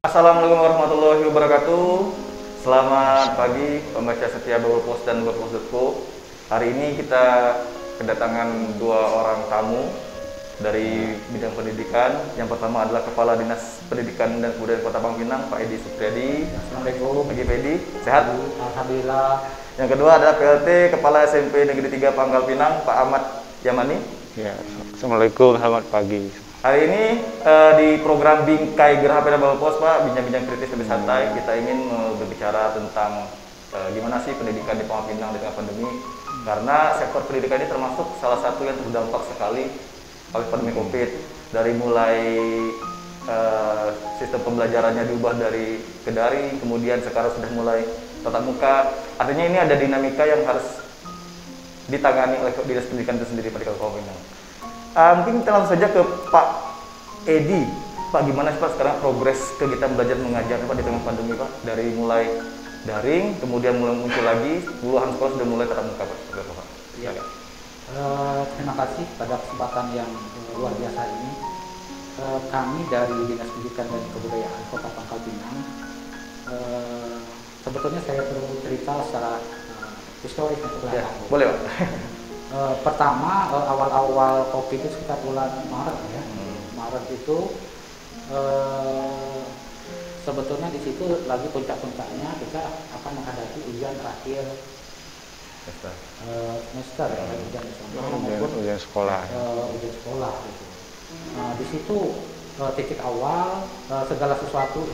Assalamualaikum warahmatullahi wabarakatuh. Selamat pagi pembaca setia Bubble Post dan Bubble.co. Hari ini kita kedatangan dua orang tamu dari bidang pendidikan. Yang pertama adalah Kepala Dinas Pendidikan dan Kebudayaan Kota Pangpinang, Pak Edi Supriyadi. Assalamualaikum. Pagi Pak Edi, sehat? Alhamdulillah. Yang kedua adalah PLT Kepala SMP Negeri 3 Pangkal Pinang, Pak Ahmad Yamani. Ya, Assalamualaikum, selamat pagi. Hari ini di program Bingkai Gerah Peda Bubble Post, Pak, bincang-bincang kritis lebih santai, kita ingin berbicara tentang gimana sih pendidikan di Pangkal Pinang di tengah pandemi. Karena sektor pendidikan ini termasuk salah satu yang terdampak sekali oleh pandemi COVID. Dari mulai sistem pembelajarannya diubah dari ke daring, kemudian sekarang sudah mulai tatap muka. Artinya ini ada dinamika yang harus ditangani oleh Dinas Pendidikan itu sendiri pada Pangkal Pinang. Mungkin kita langsung saja ke Pak Edi. Pak, gimana sih Pak sekarang progres kegiatan belajar mengajar Pak di tengah pandemi Pak? Dari mulai daring, kemudian mulai muncul lagi, puluhan sekolah sudah mulai tatap muka Pak. Ya. Terima kasih pada kesempatan yang luar biasa ini. Kami dari Dinas Pendidikan dan Kebudayaan Kota Pangkal Pinang, sebetulnya saya perlu cerita secara historis untuk Ya, belakang. boleh Pak. Pertama, awal-awal COVID itu sekitar bulan Maret ya. Maret itu sebetulnya di situ lagi puncak-puncaknya kita akan menghadapi ujian terakhir semester ya, ujian semester maupun Ujian sekolah. ujian sekolah gitu. Di situ titik awal segala sesuatu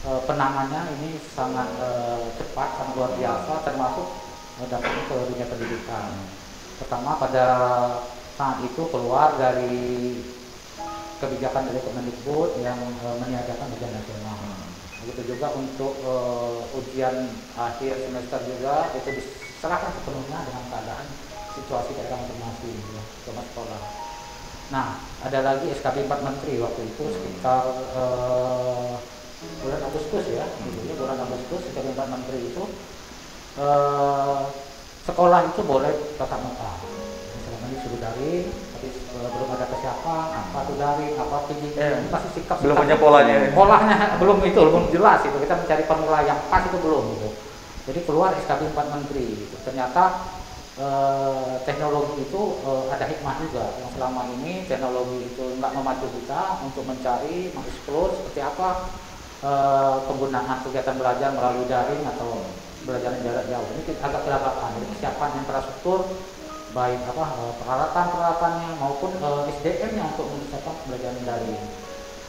penanganannya ini sangat cepat, sangat luar biasa, termasuk dampaknya ke dunia pendidikan. Pertama, pada saat itu keluar dari kebijakan dari Kemendikbud yang meniadakan ujian nasional. Begitu juga untuk ujian akhir semester juga itu diserahkan sepenuhnya dengan keadaan situasi daerah masing-masing ya, sama sekolah. Nah, ada lagi SKB 4 Menteri waktu itu sekitar bulan Agustus ya, bulan Agustus SKB 4 Menteri itu sekolah itu boleh tatap muka. Selama ini sudah daring, tapi belum ada kesiapan apa itu daring, apa itu pasti sikap Belum punya polanya. Polanya belum jelas itu. Kita mencari formula yang pas itu belum gitu. Jadi keluar SKB 4 Menteri gitu. Ternyata teknologi itu ada hikmah juga. Yang selama ini teknologi itu nggak memacu kita untuk mencari, mengeksplor seperti apa penggunaan kegiatan belajar melalui daring atau belajar jarak jauh. Ini agak kelabakan. Jadi kesiapan infrastruktur baik peralatan-peralatannya maupun SDM-nya untuk menyiapkan pembelajaran daring.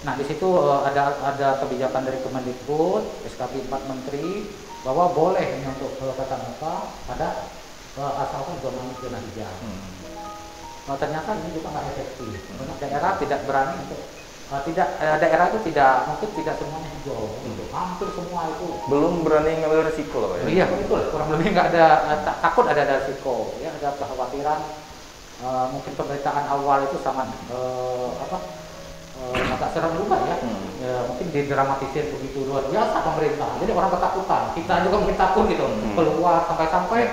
Nah, di situ ada kebijakan dari Kemendikbud, SKB 4 Menteri bahwa boleh ini untuk tatap muka pada asalkan zona hijau. Ternyata ini juga nggak efektif. Banyak daerah tidak berani untuk daerah itu mungkin tidak semuanya hijau. Hampir semua itu Belum berani ngambil resiko loh Pak. Iya betul, kurang lebih nggak ada takut ada risiko, ya ada kekhawatiran. Mungkin pemberitaan awal itu sangat agak serem juga ya. Mungkin didramatisir begitu luar biasa pemerintah. Jadi orang ketakutan, kita juga mungkin takut gitu keluar sampai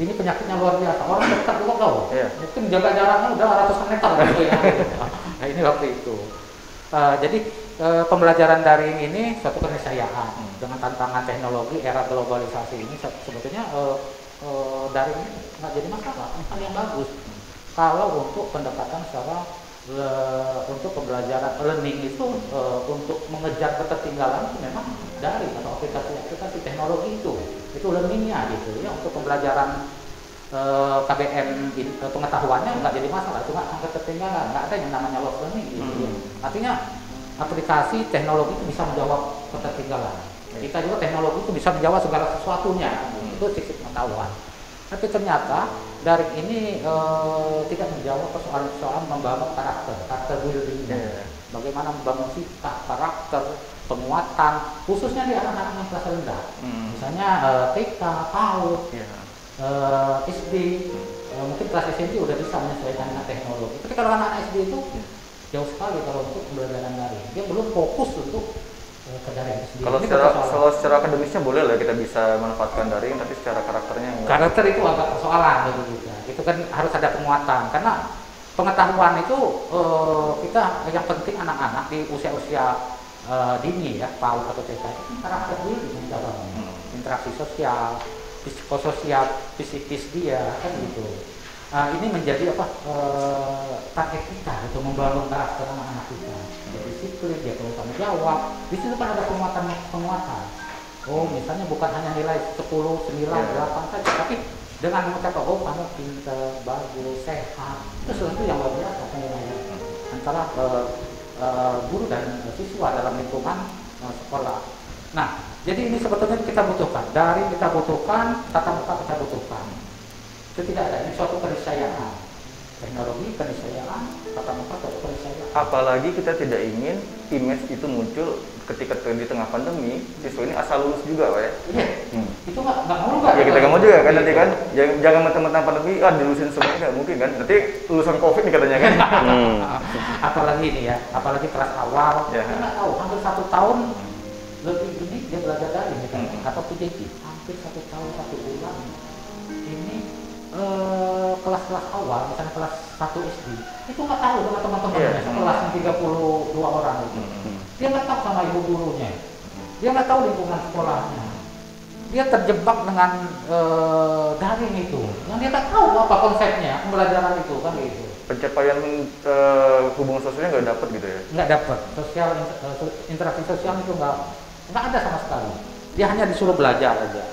ini penyakitnya luar biasa. Orang dekat juga tahu. Mungkin jaga jaraknya udah ratusan meter gitu ya. Nah ini waktu itu. Jadi pembelajaran daring ini suatu keniscayaan dengan tantangan teknologi era globalisasi ini sebetulnya daring ini nggak jadi masalah, hal yang bagus. Kalau untuk pendekatan secara untuk pembelajaran learning itu untuk mengejar ketertinggalan itu memang daring atau aplikasi teknologi itu learningnya gitu ya. Untuk pembelajaran KBM pengetahuannya nggak jadi masalah, cuma angka ketertinggalan, nggak ada yang namanya lost learning gitu. Artinya aplikasi teknologi itu bisa menjawab ketertinggalan. Kita juga teknologi itu bisa menjawab segala sesuatunya, itu sisi pengetahuan. Tapi ternyata daring ini tidak menjawab persoalan-persoalan membangun karakter buildingnya. Bagaimana membangun sifat, karakter, penguatan, khususnya di anak-anak yang kelas rendah. Misalnya TK, PAUD, SD, mungkin kelas SMP udah bisa menyesuaikan dengan teknologi. Tapi kalau anak SD itu jauh sekali kalau untuk pembelajaran daring. Dia belum fokus untuk ke daring sendiri. Kalau secara akademisnya boleh lah kita bisa manfaatkan daring, tapi secara karakternya enggak. Karakter itu agak persoalan gitu. Itu kan harus ada penguatan karena pengetahuan itu kita yang penting anak-anak di usia-usia dini ya, PAUD atau TK itu interaksi dulu, interaksi sosial, psikososial, psikis dia kan gitu. Ini menjadi target kita untuk membangun karakter anak-anak kita. Dia disiplin, dia perlu tanggung jawab. Di situ kan ada penguatan. Oh, misalnya bukan hanya nilai 10, 9, 8 saja, tapi dengan mengucapkan, oh kamu pintar, bagus, sehat, itu sesuatu yang luar biasa penilaian antara guru dan siswa dalam lingkungan sekolah. Nah, jadi ini sebetulnya kita butuhkan. Dari kita butuhkan, tatap muka kita butuhkan. Itu tidak ada, ini suatu keniscayaan. Teknologi, keniscayaan, tatap muka, suatu keniscayaan. Apalagi kita tidak ingin image itu muncul ketika di tengah pandemi, siswa ini asal lulus juga, Pak ya? Iya, itu nggak mau juga. Ya kita nggak mau juga kan nanti kan, jangan mentang-mentang pandemi, dilulusin semuanya nggak mungkin kan, nanti lulusan COVID nih katanya kan. Apalagi ini ya, apalagi kelas awal, kita nggak tahu, hampir 1 tahun lebih ini dia belajar daring atau PJJ, hampir 1 tahun 1 bulan. Ini kelas-kelas awal, misalnya kelas 1 SD, itu nggak tahu dengan teman-temannya, kelasnya 32 orang itu. Dia nggak tahu sama ibu gurunya, dia nggak tahu lingkungan sekolahnya, dia terjebak dengan daring itu, yang dia nggak tahu apa konsepnya pembelajaran itu kan gitu. Pencapaian hubungan sosialnya nggak dapat gitu ya? Nggak dapat, interaksi sosial itu nggak ada sama sekali. Dia hanya disuruh belajar aja.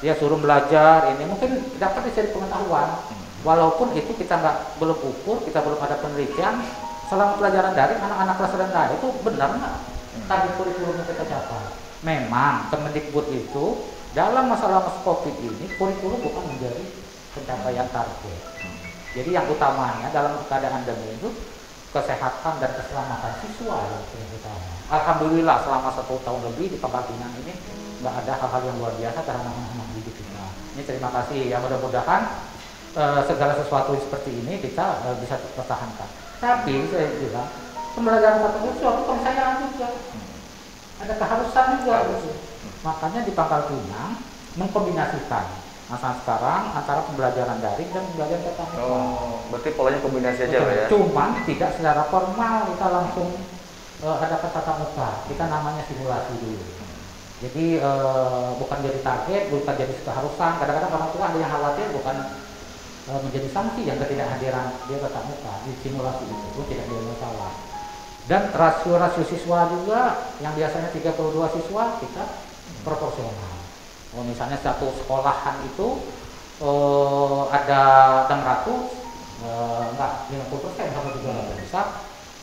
Dia suruh belajar ini mungkin dapat dari pengetahuan, walaupun itu kita belum ukur, kita belum ada penelitian. Selama pelajaran daring, anak-anak kelas rendah itu benar nggak target kurikulumnya kita capai? Memang Kemendikbud itu dalam masalah COVID ini kurikulum bukan menjadi pencapaian target. Jadi yang utamanya dalam keadaan pandemi itu kesehatan dan keselamatan siswa yang utama. Alhamdulillah selama 1 tahun lebih di Pangkal Pinang ini nggak ada hal-hal yang luar biasa terhadap anak-anak didik kita. Ini terima kasih ya, mudah-mudahan segala sesuatu seperti ini kita bisa pertahankan. Tapi saya bilang pembelajaran tatap muka suatu keniscayaan juga, ada keharusan juga. Makanya di Pangkal Pinang mengkombinasikan masa sekarang antara pembelajaran daring dan pembelajaran tatap muka. Oh, berarti polanya kombinasi aja lah ya? Cuman tidak secara formal kita langsung hadapan tatap muka, kita namanya simulasi dulu. Jadi bukan jadi target, bukan jadi keharusan. Kadang-kadang orang tua ada yang khawatir bukan menjadi sanksi yang ketidakhadiran dia tatap muka di simulasi itu tidak ada masalah. Dan rasio siswa juga yang biasanya 32 siswa kita proporsional. Misalnya satu sekolahan itu ada 600, enggak 50% sama juga bisa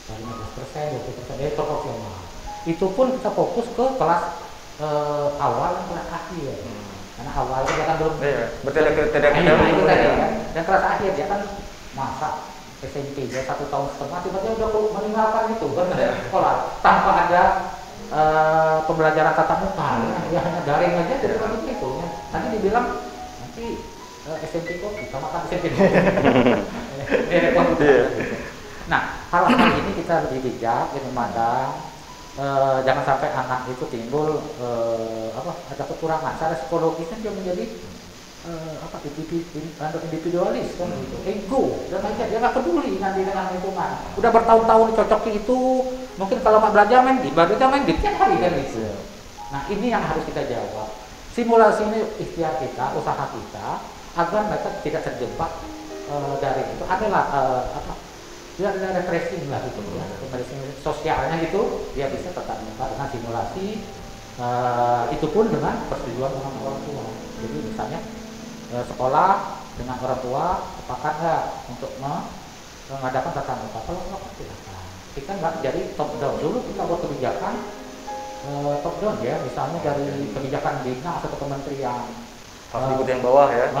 15%, 20% dari proporsional. Itu pun kita fokus ke kelas awal dan kelas akhir. Karena awalnya dia kan belum betul itu tadi kan. Dan kelas akhir dia kan masa SMP dia 1 tahun setengah tiba-tiba udah meninggalkan itu kan sekolah tanpa ada pembelajaran tatap muka. Ya hanya daring aja dari itu. Nanti dibilang nanti SMP kok kita makan SMP. Nah, hal-hal ini kita lebih bijak, lebih memandang. Jangan sampai anak itu timbul ada kekurangan secara psikologisnya, dia menjadi individualis kan gitu, ego dan lain-lain. Dia nggak peduli nanti dengan lingkungan. Udah bertahun-tahun cocoki itu, mungkin kalau nggak belajar main game, baru dia main game tiap hari kan gitu. Nah ini yang harus kita jawab. Simulasi ini ikhtiar kita, usaha kita agar mereka tidak terjebak dari itu. Adalah dia ada refreshing lah gitu ya, refreshing sosialnya gitu, dia bisa tetap muka dengan simulasi, itu pun dengan persetujuan orang tua. Jadi misalnya sekolah dengan orang tua sepakat nggak untuk mengadakan tatap muka? Kalau nggak silakan. Kita nggak jadi top down dulu, kita buat kebijakan top down ya, misalnya dari kebijakan dinas atau kementerian. Harus diikuti yang bawah ya.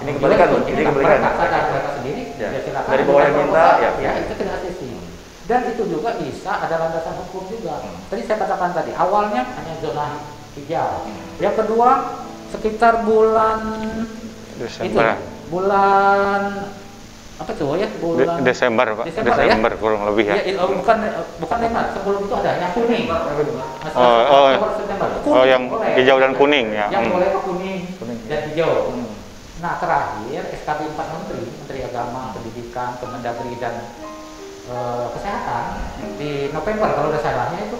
Ini kebalikan loh, ini kebalikan. Mereka sendiri, ya silakan. Dari bawah yang minta, ya itu tidak sisi. Dan itu juga bisa ada landasan hukum juga. Tadi saya katakan tadi, awalnya hanya zona hijau. Yang kedua, sekitar bulan Desember. Bulan apa tuh ya? Bulan Desember, Pak. Desember ya? Kurang lebih ya. Bukan Desember, sebelum itu ada yang kuning. Yang hijau dan kuning ya. Yang boleh kuning dan hijau. Nah terakhir SKB 4 Menteri Agama, Pendidikan, Kemendagri dan Kesehatan di November kalau udah salahnya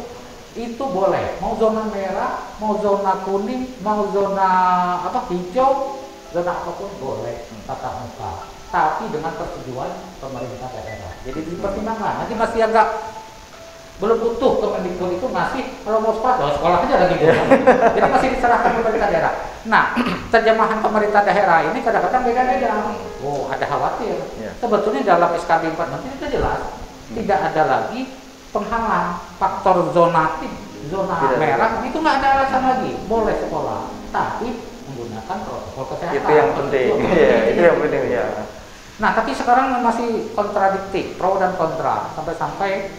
itu boleh mau zona merah, mau zona kuning, mau zona hijau, zona apapun boleh tatap muka, tapi dengan persetujuan pemerintah daerah. Jadi dipertimbangkan. Nanti masih agak belum utuh Kemendikbud itu ngasih kalau mau sekolah aja lagi gitu. Jadi masih diserahkan pemerintah daerah. Nah, terjemahan pemerintah daerah ini kadang-kadang beda-beda. Oh, ada khawatir. Sebetulnya dalam SKB 4 nanti itu jelas tidak ada lagi penghalang faktor zona merah itu nggak ada alasan lagi, boleh sekolah, tapi menggunakan protokol kesehatan. Itu yang penting. Iya, itu yang penting ya. Nah, tapi sekarang masih kontradiktif, pro dan kontra, sampai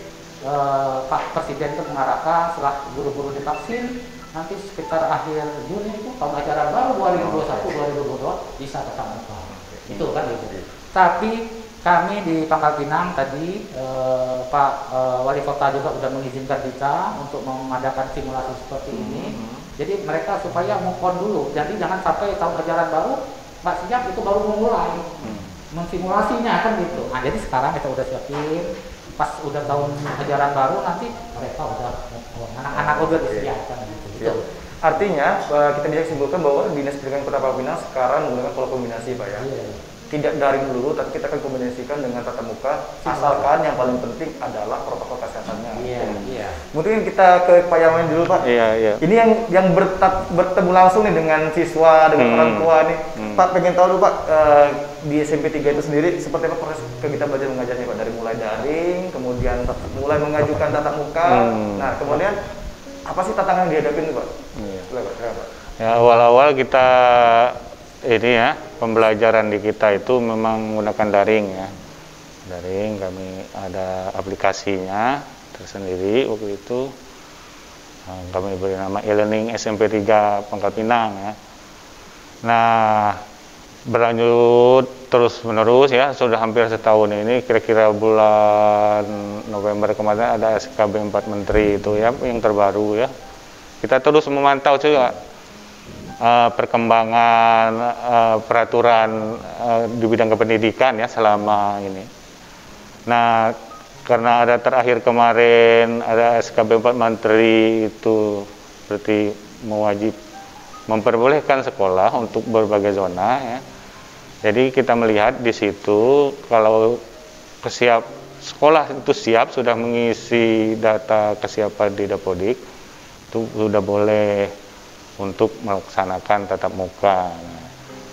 Pak Presiden itu mengarahkan setelah guru-guru divaksin nanti sekitar akhir Juni itu tahun ajaran baru 2021-2022 bisa tatap muka. Itu kan itu. Tapi kami di Pangkal Pinang tadi Pak Wali Kota juga sudah mengizinkan kita untuk mengadakan simulasi seperti ini. Jadi mereka supaya move on dulu. Jadi jangan sampai tahun ajaran baru nggak siap itu baru memulai mensimulasinya kan gitu. Nah jadi sekarang kita udah siapin. Pas udah tahun ajaran baru nanti mereka udah anak-anak udah disiapkan gitu. Artinya kita bisa simpulkan bahwa Dinas Pendidikan Kota Pangkal Pinang sekarang menggunakan pola kombinasi Pak ya. Tidak daring dulu, tapi kita akan kombinasikan dengan tatap muka, asalkan yang paling penting adalah protokol kesehatannya. Mungkin kita ke Pak Yaman dulu Pak. Ini yang bertemu langsung nih dengan siswa, dengan orang tua nih. Pak pengen tahu dulu Pak, di SMP 3 itu sendiri seperti apa proses kita belajar mengajarnya Pak? Dari mulai daring, kemudian mulai mengajukan tatap muka. Nah kemudian apa sih tantangan yang dihadapi nih Pak? Ya awal-awal kita ini ya pembelajaran di kita itu memang menggunakan daring ya. Daring kami ada aplikasinya tersendiri waktu itu. Kami beri nama e-learning SMP 3 Pangkal Pinang ya. Nah, berlanjut terus menerus ya, sudah hampir setahun ini, kira-kira bulan November kemarin ada SKB 4 Menteri itu ya yang terbaru ya. Kita terus memantau juga perkembangan peraturan di bidang kependidikan ya selama ini. Nah, karena ada terakhir kemarin ada SKB 4 Menteri itu berarti mewajib memperbolehkan sekolah untuk berbagai zona ya. Jadi kita melihat di situ kalau sekolah itu siap sudah mengisi data kesiapan di Dapodik itu sudah boleh untuk melaksanakan tatap muka. Nah,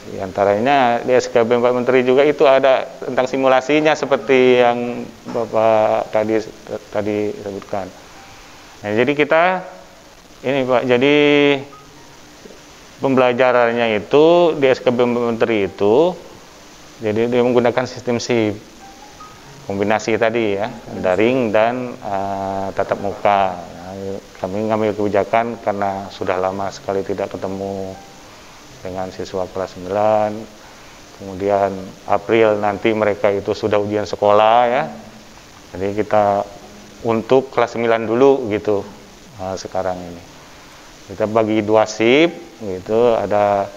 di antaranya di SKB 4 Menteri juga itu ada tentang simulasinya seperti yang Bapak tadi sebutkan. Nah, jadi kita ini Pak, jadi pembelajarannya itu di SKB 4 Menteri itu jadi dia menggunakan sistem SIP kombinasi tadi ya, daring dan tatap muka. Kami mengambil kebijakan karena sudah lama sekali tidak ketemu dengan siswa kelas 9. Kemudian April nanti mereka itu sudah ujian sekolah ya. Jadi kita untuk kelas 9 dulu gitu sekarang ini. Kita bagi 2 shift gitu, ada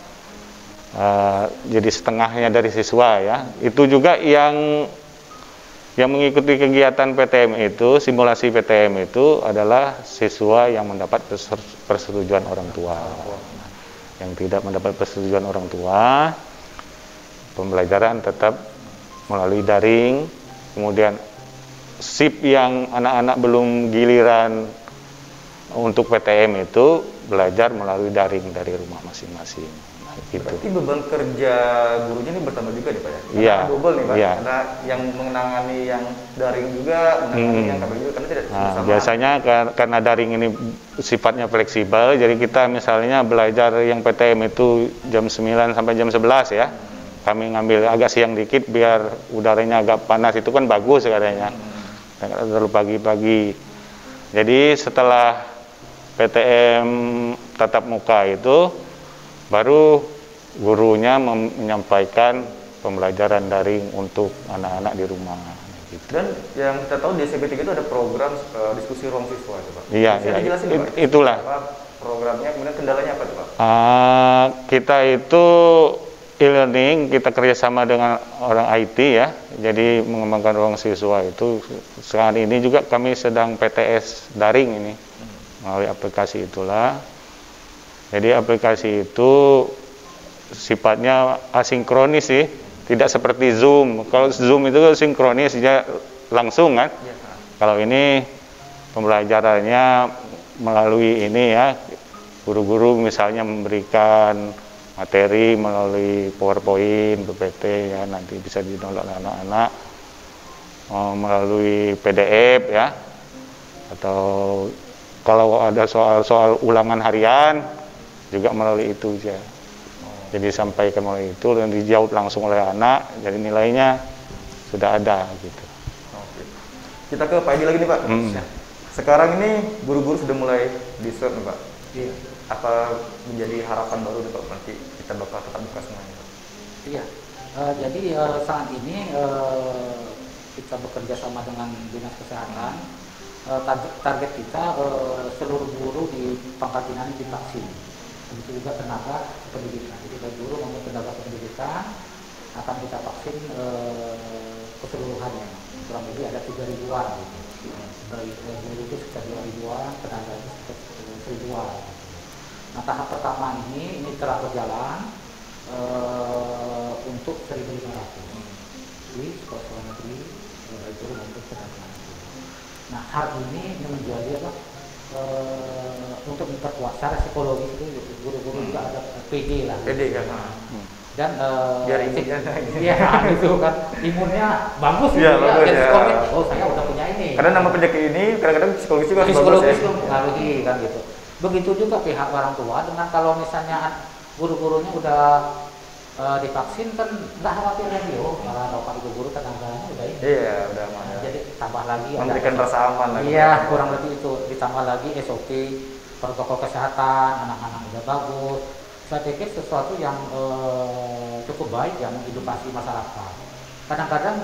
jadi setengahnya dari siswa ya. Itu juga yang mengikuti kegiatan PTM itu, simulasi PTM itu adalah siswa yang mendapat persetujuan orang tua. Yang tidak mendapat persetujuan orang tua, pembelajaran tetap melalui daring. Kemudian shift yang anak-anak belum giliran untuk PTM itu belajar melalui daring dari rumah masing-masing. Gitu. Berarti beban kerja gurunya ini bertambah juga nih Pak ya? Iya. Double nih Pak, Iya. karena yang menangani yang daring juga, menangani yang KBL juga, karena tidak sama. Biasanya karena daring ini sifatnya fleksibel, jadi kita misalnya belajar yang PTM itu jam 9 sampai jam 11 ya. Kami ngambil agak siang dikit biar udaranya agak panas, itu kan bagus katanya. Terlalu pagi-pagi. Jadi setelah PTM tatap muka itu, baru gurunya menyampaikan pembelajaran daring untuk anak-anak di rumah. Gitu. Dan yang kita tahu di SMP 3 itu ada program diskusi ruang siswa itu Pak. Iya, bisa dijelasin Pak? Itulah. Apa programnya, kemudian kendalanya apa tuh Pak? Kita itu e-learning kita kerjasama dengan orang IT ya, jadi mengembangkan ruang siswa itu. Sekarang ini juga kami sedang PTS daring ini melalui aplikasi itulah. Jadi aplikasi itu sifatnya asinkronis sih, tidak seperti Zoom. Kalau Zoom itu sinkronis, dia langsung kan. Kalau ini pembelajarannya melalui ini ya, guru-guru misalnya memberikan materi melalui PowerPoint, PPT ya, nanti bisa di-download anak-anak melalui PDF ya, atau kalau ada soal-soal ulangan harian juga melalui itu ya. Jadi sampaikan melalui itu dan dijawab langsung oleh anak, jadi nilainya sudah ada gitu. Oke. Kita ke Pak Edi lagi nih Pak. Sekarang ini guru-guru sudah mulai di-swab nih Pak. Iya. Apa menjadi harapan baru nih Pak, nanti kita bakal tetap buka semuanya? Iya. Jadi saat ini kita bekerja sama dengan Dinas Kesehatan. Target kita seluruh guru di Pangkal Pinang divaksin. Begitu juga tenaga pendidikan. Jadi baik guru maupun tenaga pendidikan akan kita vaksin keseluruhannya. Kurang lebih ada 3.000-an gitu. Dari guru itu sekitar 2.000-an, tenaga itu sekitar 1.000-an. Nah, tahap pertama ini telah berjalan untuk 1.500 di sekolah negeri, baik guru maupun tenaga. Nah, hal ini menjadi apa? Untuk memperkuat secara psikologis itu guru-guru juga ada PD lah. PD kan. Dan biar imunnya itu kan imunnya bagus ya, gitu bagus, ya. ya. Oh, saya udah punya ini. Karena nama penyakit ini kadang-kadang psikologis juga psikologis ya. mempengaruhi kan gitu. Begitu juga pihak orang tua dengan kalau misalnya guru-gurunya udah divaksin kan nggak khawatir lagi, oh para bapak ibu guru tetangganya udah ini. Iya, udah aman. Jadi tambah lagi memberikan rasa aman lagi. Iya, kurang lebih itu ditambah lagi SOP protokol kesehatan, anak-anak udah bagus. Saya pikir sesuatu yang cukup baik yang mengedukasi masyarakat. Kadang-kadang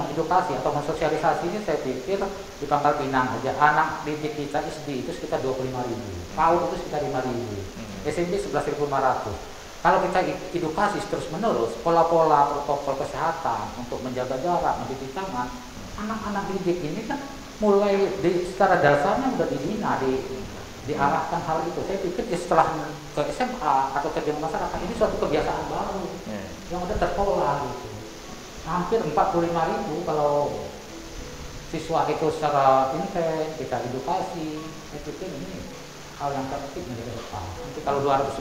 mengedukasi atau mensosialisasi ini saya pikir di Pangkal Pinang aja anak didik kita SD itu sekitar 25.000, PAUD itu sekitar 5.000, SMP 11.500. Kalau kita edukasi terus-menerus pola-pola protokol kesehatan untuk menjaga jarak, mencuci tangan, anak-anak didik ini kan mulai secara dasarnya sudah dibina, diarahkan hal itu. Saya pikir setelah ke SMA atau ke jenjang masyarakat ini suatu kebiasaan baru yang udah terpola gitu. Hampir 45.000 kalau siswa itu secara intens kita edukasi. Saya pikir ini hal yang tertib menjadi depan. Nanti kalau 211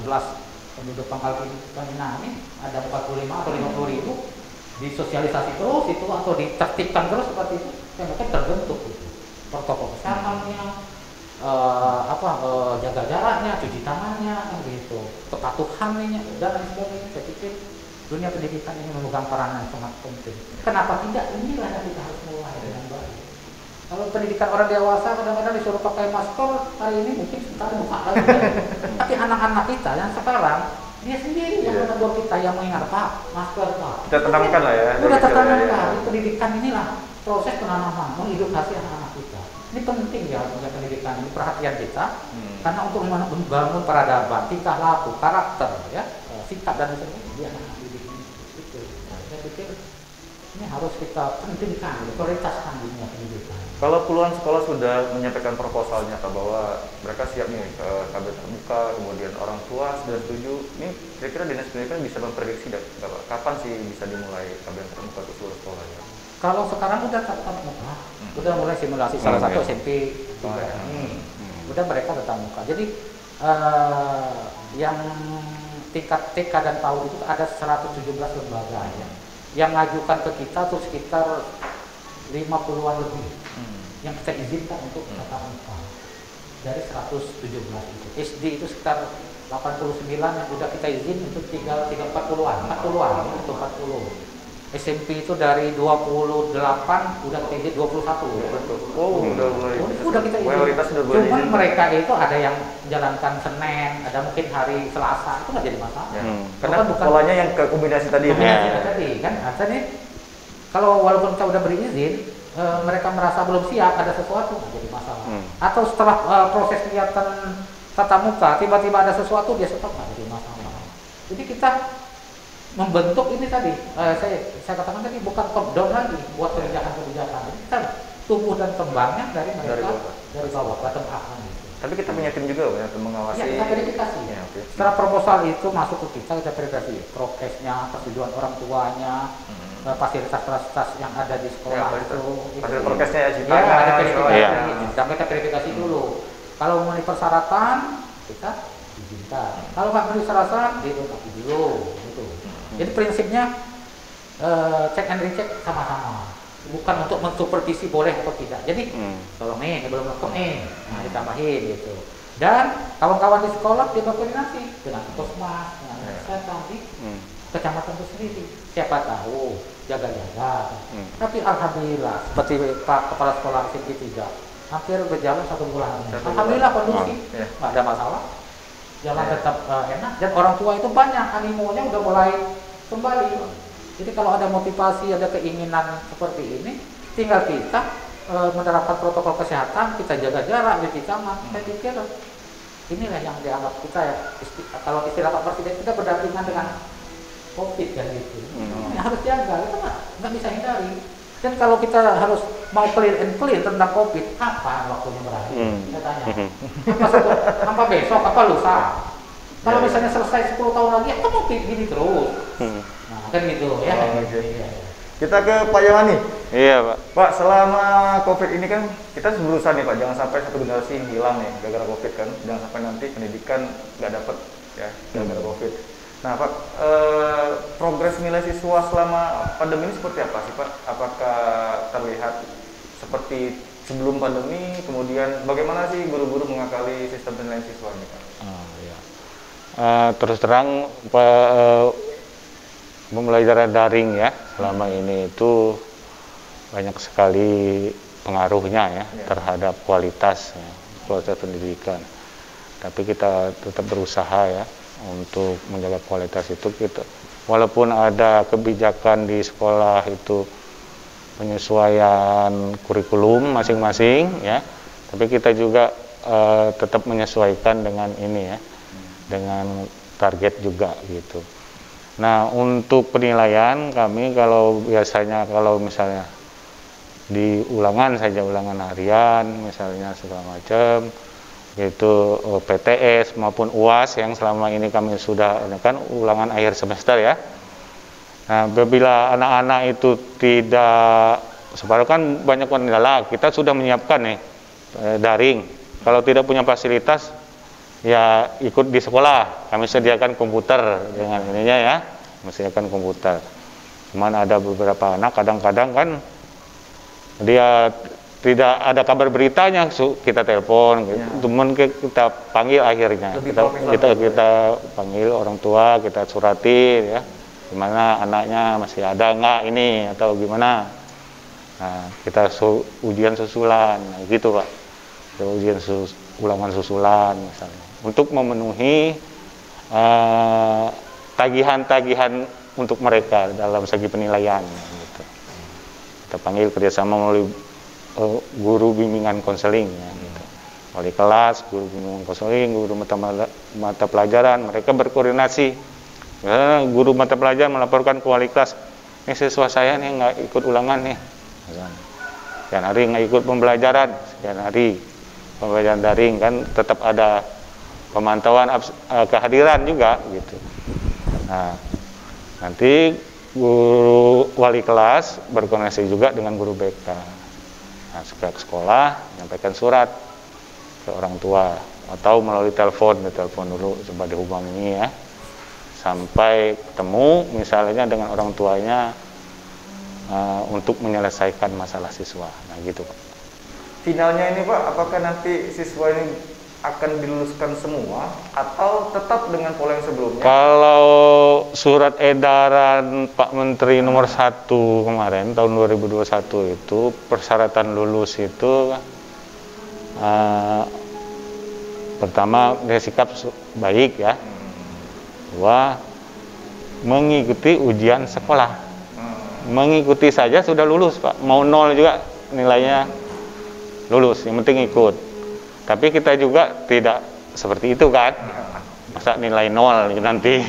penduduk Pangkal Pinang ini ada 45 atau 50.000 disosialisasi terus itu atau ditertibkan terus seperti itu, saya mungkin terbentuk gitu. Protokol kesehatannya, jaga jaraknya, cuci tangannya, gitu, kepatuhannya dan lain sebagainya. Saya pikir dunia pendidikan ini memegang peranan sangat penting. Kenapa tidak? Inilah yang kita harus mulai dengan baik. Kalau pendidikan orang dewasa kadang-kadang disuruh pakai masker, hari ini mungkin sebentar buka lagi. Tapi anak-anak kita yang sekarang dia sendiri yang menegur kita, yang mengingat Pak, masker Pak. Kita tanamkan lah ya. Udah tertanamkan. Pendidikan inilah proses penanaman, mengedukasi anak-anak kita. Ini penting ya pendidikan ini, perhatian kita, karena untuk membangun peradaban, tingkah laku, karakter, ya, sikap dan sebagainya di anak-anak didik ini. Itu. Nah, saya pikir ini harus kita pentingkan, prioritaskan di dunia pendidikan. Kalau puluhan sekolah sudah menyampaikan proposalnya Pak bahwa mereka siap nih ke KB terbuka, kemudian orang tua sudah setuju. Ini kira-kira Dinas Pendidikan bisa memprediksi Pak, kapan sih bisa dimulai KB terbuka untuk seluruh sekolah ya? Kalau sekarang udah tatap muka, udah mulai simulasi salah satu SMP udah mereka tatap muka. Jadi yang tingkat TK dan PAUD itu ada 117 lembaga ya. Yang ngajukan ke kita tuh sekitar 50-an lebih yang kita izinkan untuk tatap muka dari 117 itu. SD itu sekitar 89 yang udah kita izin untuk tinggal 40-an itu 40. SMP itu dari 28 udah kita izin 21. Oh, udah kita izin. Mayoritas sudah boleh. Cuman mereka itu ada yang jalankan Senin, ada mungkin hari Selasa, itu nggak jadi masalah. Karena polanya yang ke kombinasi tadi. Tadi kan, artinya kalau walaupun kita udah berizin, mereka merasa belum siap, ada sesuatu nggak jadi masalah. Atau setelah proses kegiatan tatap muka tiba-tiba ada sesuatu dia stop, nggak jadi masalah. Jadi kita membentuk ini tadi, saya katakan tadi bukan top down lagi buat kebijakan-kebijakan. Ini kan tumbuh dan kembangnya dari mereka dari bawah, bottom up. Tapi kita punya tim juga ya, untuk mengawasi. Ya, kita verifikasi. Ya, okay. Setelah proposal itu masuk ke kita verifikasi prokesnya, persetujuan orang tuanya, fasilitas-fasilitas yang ada di sekolah ya, itu. Fasilitas prokesnya ya, ya ada verifikasi. Ya. Dan kita verifikasi dulu. Kalau memenuhi persyaratan, kita izinkan. Kalau nggak memenuhi persyaratan, dilengkapi dulu. Gitu. Jadi prinsipnya check and recheck sama-sama. Bukan untuk mensupervisi boleh atau tidak. Jadi tolong nih, belum lengkap nih, nah ditambahin gitu. Dan kawan-kawan di sekolah dia berkoordinasi dengan Puskesmas, dengan kesehatan di kecamatan itu sendiri. Siapa tahu jaga-jaga. Tapi alhamdulillah seperti Pak Kepala Sekolah SMP 3 hampir berjalan 1 bulan. Alhamdulillah kondusif, nggak ada masalah. Jalan tetap enak dan orang tua itu banyak animonya udah mulai kembali. Jadi kalau ada motivasi, ada keinginan seperti ini, tinggal kita menerapkan protokol kesehatan, kita jaga jarak, cuci tangan. Saya pikir inilah yang dianggap kita ya. Kalau istilah Pak Presiden, kita berdampingan dengan COVID kan gitu. Ini harus jaga, itu nggak bisa hindari. Dan kalau kita harus mau clear and clear tentang COVID, kapan waktunya berakhir? Saya tanya. Apa besok? Apa lusa? Kalau misalnya selesai 10 tahun lagi, apa mau gini terus? Nah, kan gitu ya. Okay. Kita ke Pak Yamani. Iya, Pak. Pak, selama COVID ini kan kita berusaha nih Pak, jangan sampai satu generasi hilang nih gara-gara COVID kan. Jangan sampai nanti pendidikan nggak dapat ya gara-gara COVID. Nah Pak, progres nilai siswa selama pandemi ini seperti apa sih Pak? Apakah terlihat seperti sebelum pandemi? Kemudian bagaimana sih guru-guru mengakali sistem penilaian siswa ini Pak? Terus terang pembelajaran daring ya selama ini itu banyak sekali pengaruhnya ya terhadap kualitas pendidikan. Tapi kita tetap berusaha ya untuk menjaga kualitas itu. Kita walaupun ada kebijakan di sekolah itu penyesuaian kurikulum masing-masing ya, tapi kita juga tetap menyesuaikan dengan ini ya, dengan target juga gitu. Nah untuk penilaian kami kalau biasanya kalau misalnya di ulangan saja, ulangan harian misalnya segala macam itu PTS maupun UAS yang selama ini kami sudah ini kan ulangan akhir semester ya. Nah apabila anak-anak itu tidak separuh kan banyak kendala, kita sudah menyiapkan nih daring. Kalau tidak punya fasilitas ya ikut di sekolah, kami sediakan komputer dengan ininya ya, sediakan komputer. Cuman ada beberapa anak kadang-kadang kan dia tidak ada kabar beritanya, kita telepon, teman kita panggil akhirnya, kita panggil orang tua, kita surati ya, gimana anaknya masih ada nggak ini atau gimana. Nah kita ujian susulan, nah, gitu Pak, ujian ulangan susulan misalnya. Untuk memenuhi tagihan-tagihan untuk mereka dalam segi penilaian gitu. Kita panggil kerjasama melalui guru bimbingan konseling ya, gitu. Wali kelas, guru bimbingan konseling, guru mata pelajaran, mereka berkoordinasi. Misalnya guru mata pelajaran melaporkan ke wali kelas, ini siswa saya nih nggak ikut ulangan nih, sekian hari nggak ikut pembelajaran, sekian hari pembelajaran daring kan tetap ada pemantauan kehadiran juga gitu. Nah, nanti guru wali kelas berkoordinasi juga dengan guru BK. Nah, ke sekolah menyampaikan surat ke orang tua atau melalui telepon dulu coba dihubungi ya. Sampai ketemu misalnya dengan orang tuanya untuk menyelesaikan masalah siswa. Nah, gitu, Pak. Finalnya ini Pak, apakah nanti siswa ini akan diluluskan semua atau tetap dengan pola yang sebelumnya? Kalau surat edaran Pak Menteri nomor 1 kemarin tahun 2021 itu persyaratan lulus itu pertama dia sikap baik ya, dua mengikuti ujian sekolah, mengikuti saja sudah lulus Pak, mau 0 juga nilainya lulus, yang penting ikut. Tapi kita juga tidak seperti itu kan. masa nilai 0 gitu nanti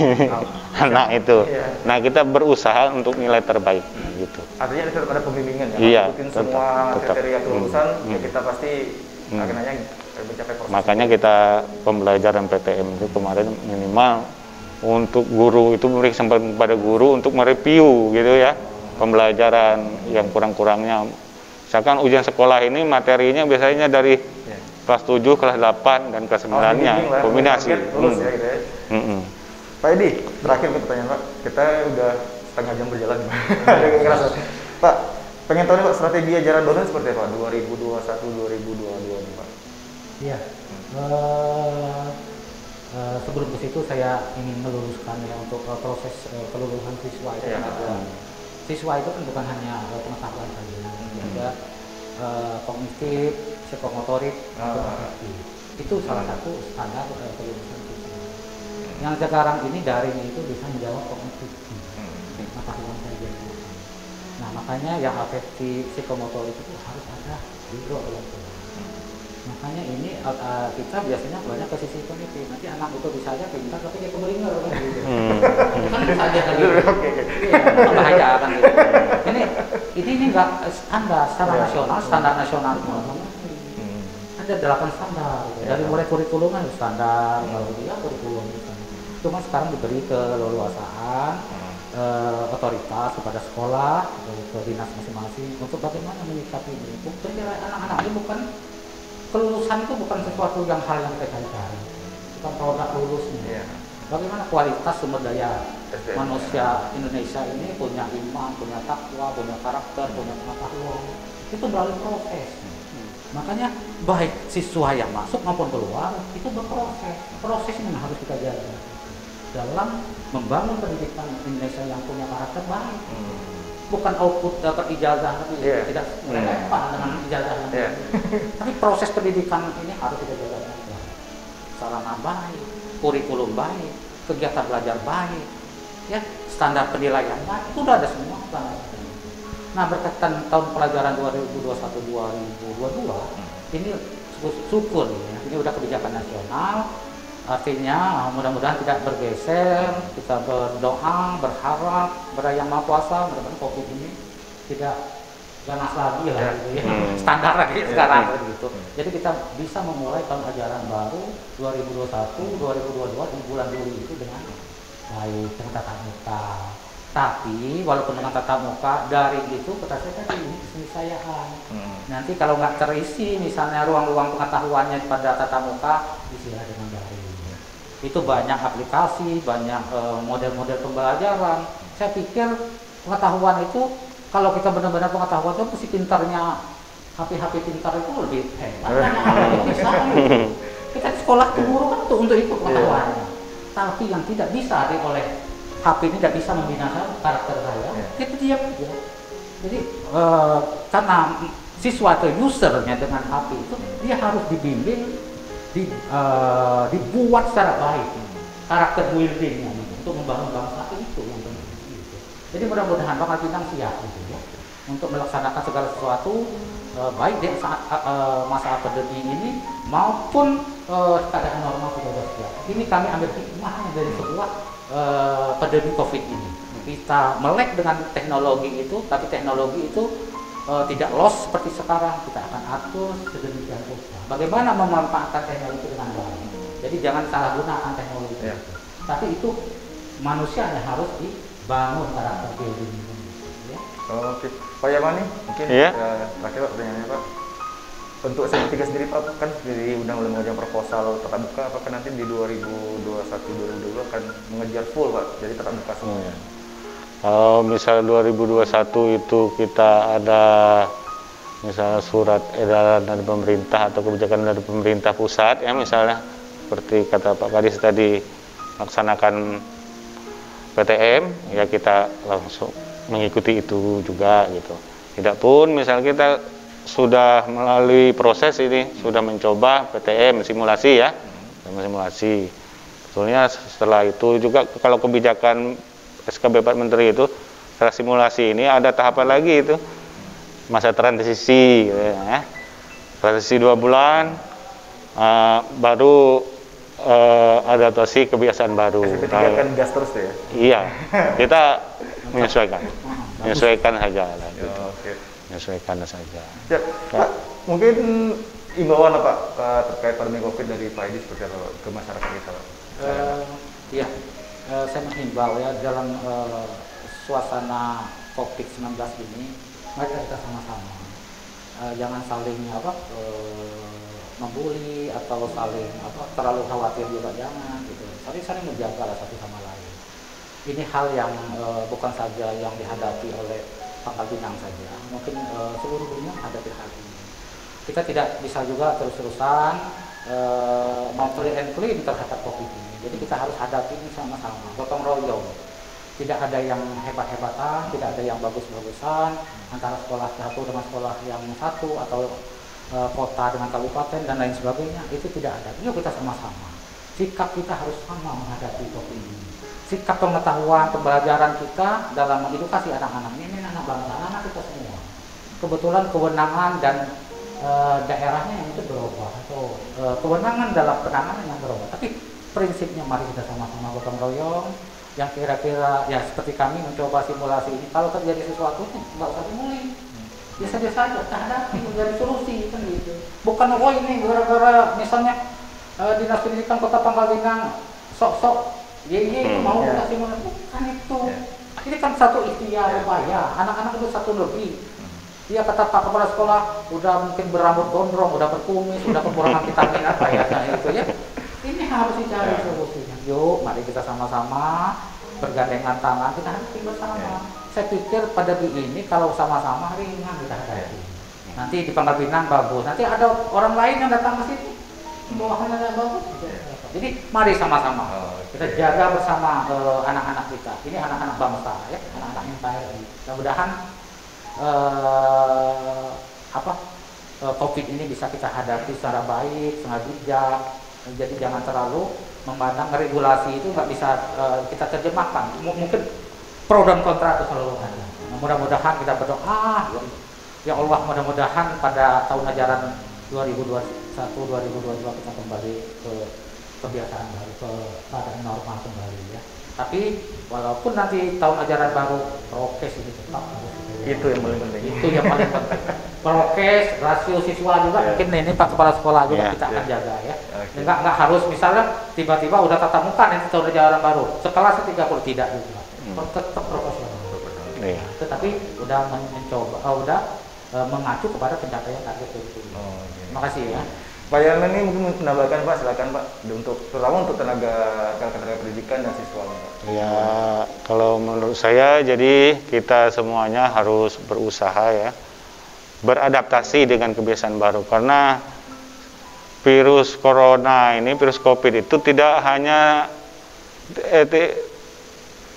anak itu. Nah, kita berusaha untuk nilai terbaik gitu. Artinya tetap ada pembimbingan ya. Iya, Mungkin semua tetap. kriteria kelulusan ya kita pasti akhirnya mencapai proses. Makanya kita pembelajaran PTM itu kemarin minimal untuk guru itu memberi kesempatan kepada guru untuk mereview gitu ya, pembelajaran yang kurang-kurangnya. Misalkan ujian sekolah ini materinya biasanya dari kelas 7, kelas 8, dan kelas 9-nya kombinasi. Lulus ya gitu ya. Pak Edi, terakhir pertanyaan Pak. Kita udah setengah jam berjalan. Ngerasa. Pak, pengen tahu nih Pak, strategi ajaran baru seperti apa 2021-2022 nih Pak? Iya. Sebelum ke situ saya ingin meluruskan ya untuk proses kelulusan siswa itu. Siswa itu kan bukan hanya pengetahuan saja, ada kognitif, psikomotorik, itu salah satu standar kelulusan siswa. Yang sekarang ini daring itu bisa menjawab kognitif, pengetahuan saja. Nah, makanya yang afektif, psikomotorik itu harus ada di dalam. Makanya ini kita biasanya banyak ke sisi kognitif. Nanti anak itu bisa aja pintar tapi dia kebelinger kan gitu. Kan bisa aja kan gitu. Iya, bahaya kan gitu. Ini enggak standar secara nasional, standar nasional itu ada 8 standar. Gitu. Dari mulai kurikulum kan standar, kalau dia kurikulum misalnya. Cuma sekarang diberi keleluasaan otoritas kepada sekolah, ke dinas masing-masing untuk bagaimana menyikapi ini. Anak-anak ini bukan kelulusan itu bukan sesuatu yang hal yang kita cari, bukan produk lulusnya. Bagaimana kualitas sumber daya manusia Indonesia ini punya iman, punya takwa, punya karakter, punya pengetahuan, itu melalui proses. Makanya baik siswa yang masuk maupun keluar itu berproses. Proses ini harus kita jaga dalam membangun pendidikan Indonesia yang punya karakter baik. Bukan output dapat ijazah tapi tidak relevan dengan ijazah. Tapi proses pendidikan ini harus kita jaga. Sarana baik, kurikulum baik, kegiatan belajar baik, ya standar penilaian baik, itu udah ada semua. Nah, berkaitan tahun pelajaran 2021-2022 ini syukur ya, ini udah kebijakan nasional. Artinya mudah-mudahan tidak bergeser, kita berdoa, berharap pada Yang Maha Kuasa, mudah-mudahan COVID ini tidak ganas lagi lah gitu ya. Standar lagi sekarang gitu. Jadi kita bisa memulai tahun ajaran baru 2021-2022 di bulan Juli itu dengan baik, dengan tatap muka. Tapi walaupun dengan tatap muka, daring itu kata saya tadi ini keniscayaan. Nanti kalau nggak terisi misalnya ruang-ruang pengetahuannya pada tatap muka, isilah dengan daring. Itu banyak aplikasi, banyak model-model pembelajaran. Saya pikir pengetahuan itu kalau kita benar-benar pengetahuan itu mesti pintarnya HP pintar itu lebih hebat. Bisa. Kita di sekolah guru kan untuk itu pengetahuannya. Tapi yang tidak bisa oleh HP ini tidak bisa membina karakter saya. Kita diam aja. Jadi karena siswa atau usernya dengan HP itu dia harus dibimbing. Dibuat secara baik karakter buildingnya untuk membangun bangsa itu yang penting gitu. Jadi mudah-mudahan Bangka Pinang siap gitu ya untuk melaksanakan segala sesuatu baik di saat masa pandemi ini maupun keadaan normal sudah siap. Ini kami ambil hikmahnya dari sebuah pandemi COVID ini. Kita melek dengan teknologi itu, tapi teknologi itu tidak loss seperti sekarang. Kita akan atur sedemikian rupa bagaimana memanfaatkan teknologi dengan baik. Jadi jangan salah gunakan teknologi itu. Tapi itu manusia yang harus dibangun karakter building. Ya. Oke, Pak Yamani, mungkin terakhir Pak pertanyaannya Pak. Untuk SMP 3 sendiri Pak, kan dari undang mulai mengajukan proposal tatap muka, apakah nanti di 2021-2022 akan mengejar full Pak, jadi tatap muka semuanya? Kalau misal 2021 itu kita ada misalnya surat edaran dari pemerintah atau kebijakan dari pemerintah pusat ya misalnya seperti kata Pak Kadis tadi laksanakan PTM ya kita langsung mengikuti itu juga gitu. Tidak pun misal kita sudah melalui proses ini sudah mencoba PTM simulasi ya simulasi. Sebetulnya setelah itu juga kalau kebijakan SKB 4 Menteri itu setelah simulasi ini ada tahapan lagi itu masa transisi gitu ya. Transisi 2 bulan baru adaptasi kebiasaan baru. SMP 3 kan gas terus tuh ya? Iya, kita menyesuaikan saja lah, gitu. Oke. Menyesuaikan saja. Ya, Pak, mungkin imbauan apa terkait pandemi COVID dari Pak Edi seperti apa ke masyarakat kita, Pak? Iya, saya menghimbau ya dalam suasana COVID-19 ini, mari kita sama-sama jangan saling membuli atau saling terlalu khawatir juga, jangan gitu. Saling menjaga lah satu sama lain. Ini hal yang bukan saja yang dihadapi oleh Pangkal Pinang saja, mungkin seluruh dunia menghadapi hal ini. Kita tidak bisa juga terus-terusan mau clean terhadap COVID ini. Jadi kita harus hadapi ini sama-sama, gotong royong. Tidak ada yang hebat-hebatan, tidak ada yang bagus-bagusan antara sekolah satu dengan sekolah yang satu atau kota dengan kabupaten dan lain sebagainya. Itu tidak ada. Yuk kita sama-sama. Sikap kita harus sama menghadapi COVID ini. Sikap pengetahuan, pembelajaran kita dalam mengedukasi anak-anak ini anak bangsa, anak kita semua. Kebetulan kewenangan dan daerahnya yang itu berubah atau kewenangan dalam penanganan yang berubah. Tapi prinsipnya mari kita sama-sama gotong royong. Yang kira-kira ya seperti kami mencoba simulasi ini, kalau terjadi sesuatu nggak usah dimulai, biasa-biasa aja, kita hadapi, menjadi solusi kan gitu. Bukan ini gara-gara misalnya Dinas Pendidikan Kota Pangkal Pinang sok-sok mau kita simulasi, bukan itu. Ini kan satu ikhtiar upaya, anak-anak itu satu lebih. Dia kata Pak Kepala Sekolah udah mungkin berambut gondrong, udah berkumis, udah kekurangan vitamin apa ya, nah itu ya. Ini harus dicari solusinya. Yuk, mari kita sama-sama bergandengan tangan, kita hadapi bersama. Saya pikir pada ini kalau sama-sama ringan kita hadapi. Nanti di Pangkal Pinang bagus. Nanti ada orang lain yang datang ke sini, bawahannya bagus. Jadi mari sama-sama kita jaga bersama anak-anak kita. Ini anak-anak bangsa, ya, anak-anak NKRI. Mudah-mudahan COVID ini bisa kita hadapi secara baik, secara bijak. Jadi jangan terlalu memandang regulasi itu nggak bisa kita terjemahkan. Mungkin pro dan kontra itu selalu ada. Mudah-mudahan kita berdoa, ya Allah, mudah-mudahan pada tahun ajaran 2021-2022 kita kembali ke kebiasaan baru, ke keadaan normal kembali ya. Tapi walaupun nanti tahun ajaran baru, prokes ini tetap harus. Itu yang paling penting. Itu yang paling penting. Prokes, rasio siswa juga mungkin ini Pak Kepala Sekolah juga kita akan jaga ya. Nggak harus misalnya tiba-tiba udah tatap muka nanti tahun ajaran baru sekelas 30 tidak juga. Tetap proporsional. Tetapi udah mencoba, udah mengacu kepada pencapaian target itu. Terima kasih ya. Pak Yan ini mungkin menambahkan Pak, silakan Pak, terutama untuk tenaga pendidikan dan siswa Pak. Ya, kalau menurut saya jadi kita semuanya harus berusaha ya, beradaptasi dengan kebiasaan baru, karena virus corona ini, virus COVID itu tidak hanya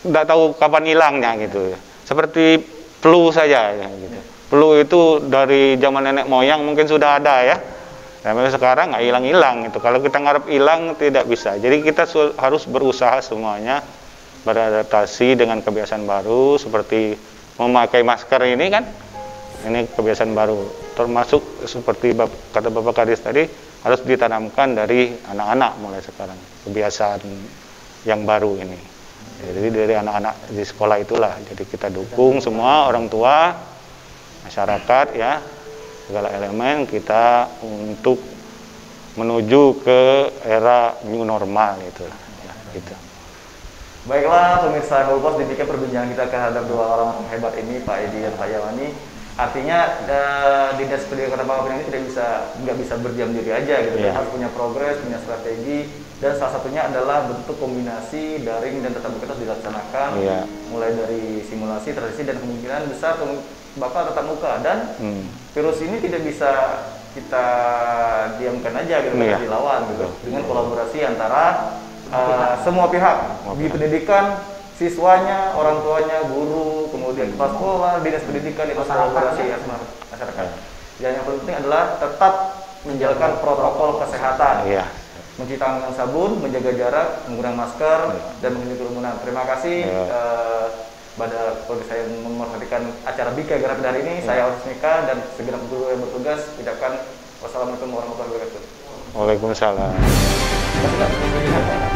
tidak tahu kapan hilangnya gitu ya. Seperti flu saja ya, gitu. Flu itu dari zaman nenek moyang mungkin sudah ada ya. Tapi sekarang nggak hilang-hilang itu. Kalau kita ngarep hilang tidak bisa. Jadi kita harus berusaha semuanya beradaptasi dengan kebiasaan baru, seperti memakai masker ini kan. Ini kebiasaan baru. Termasuk seperti kata Bapak Kadis tadi, harus ditanamkan dari anak-anak mulai sekarang. Kebiasaan yang baru ini. Jadi dari anak-anak di sekolah itulah. Jadi kita dukung semua orang tua, masyarakat ya, segala elemen kita untuk menuju ke era new normal itu ya, gitu. Baiklah pemirsa Goalpost, demikian perbincangan kita terhadap dua orang hebat ini, Pak Edi dan Pak Yawani. Artinya Dinas Pendidikan Kota Pangkal Pinang ini nggak bisa berdiam diri aja gitu, harus punya progres, punya strategi, dan salah satunya adalah bentuk kombinasi daring dan tatap muka dilaksanakan, mulai dari simulasi, tradisi, dan kemungkinan besar bakal tatap muka, dan virus ini tidak bisa kita diamkan aja gitu, dilawan gitu, dengan kolaborasi antara semua pihak di pendidikan, siswanya, orang tuanya, guru, kemudian kepala sekolah, dinas pendidikan, itu kolaborasi masyarakat. Dan yang penting adalah tetap menjalankan protokol kesehatan, mencuci tangan dengan sabun, menjaga jarak, menggunakan masker, dan menghindari kerumunan. Terima kasih pada keluarga saya yang memperhatikan acara Bika Garap hari ini. Saya Oris Mika dan segenap guru yang bertugas ucapkan wassalamualaikum warahmatullahi wabarakatuh. Waalaikumsalam. sudah